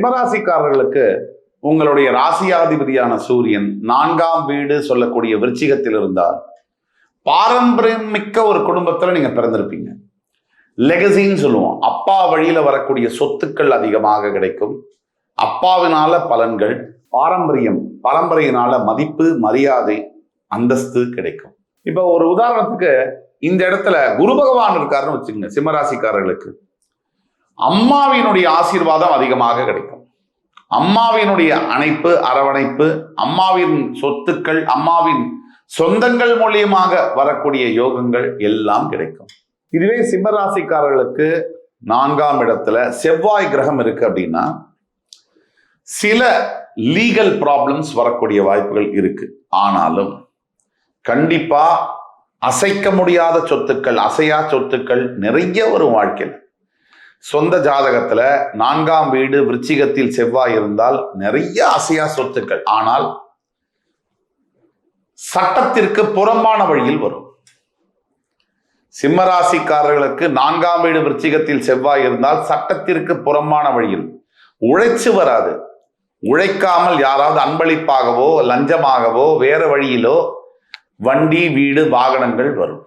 சிம்மராசிக்காரர்களுக்கு உங்களுடைய ராசியாதிபதியான சூரியன் 4ஆம் வீடு சொல்லக்கூடிய விருச்சிகத்தில் இருந்தால் பாரம்பரியம் மிக்க ஒரு குடும்பத்துல நீங்க பிறந்திருப்பீங்க. லெகசின்னு சொல்லுவோம். அப்பா வழியில வரக்கூடிய சொத்துக்கள் அதிகமாக கிடைக்கும். அப்பாவினால பலன்கள், பாரம்பரியம், பரம்பரையினால மதிப்பு, மரியாதை, அந்தஸ்து கிடைக்கும். இப்ப ஒரு உதாரணத்துக்கு இந்த இடத்துல குரு பகவான் இருக்காருன்னு வச்சுக்கோங்க. சிம்மராசிக்காரர்களுக்கு அம்மாவினுடைய ஆசீர்வாதம் அதிகமாக கிடைக்கும். அம்மாவினுடைய அணைப்பு, அரவணைப்பு, அம்மாவின் சொத்துக்கள், அம்மாவின் சொந்தங்கள் மூலியமாக வரக்கூடிய யோகங்கள் எல்லாம் கிடைக்கும். இதுவே சிம்மராசிக்காரர்களுக்கு 4ஆம் இடத்துல செவ்வாய் கிரகம் இருக்கு அப்படின்னா சில லீகல் ப்ராப்ளம்ஸ் வரக்கூடிய வாய்ப்புகள் இருக்கு. ஆனாலும் கண்டிப்பா அசைக்க முடியாத சொத்துக்கள், அசையா சொத்துக்கள் நிறைய வரும் வாழ்க்கையில். சொந்த ஜாதகத்துல 4ஆம் வீடு விருச்சிகத்தில் செவ்வாய் இருந்தால் நிறைய அசையா சொத்துக்கள், ஆனால் சட்டத்திற்கு புறம்பான வழியில் வரும். சிம்மராசிக்காரர்களுக்கு 4ஆம் வீடு விருச்சிகத்தில் செவ்வாய் இருந்தால் சட்டத்திற்கு புறம்பான வழியில் உழைச்சு வராது. உழைக்காமல் யாராவது அன்பளிப்பாகவோ லஞ்சமாகவோ வேற வழியிலோ வண்டி, வீடு, வாகனங்கள் வரும்.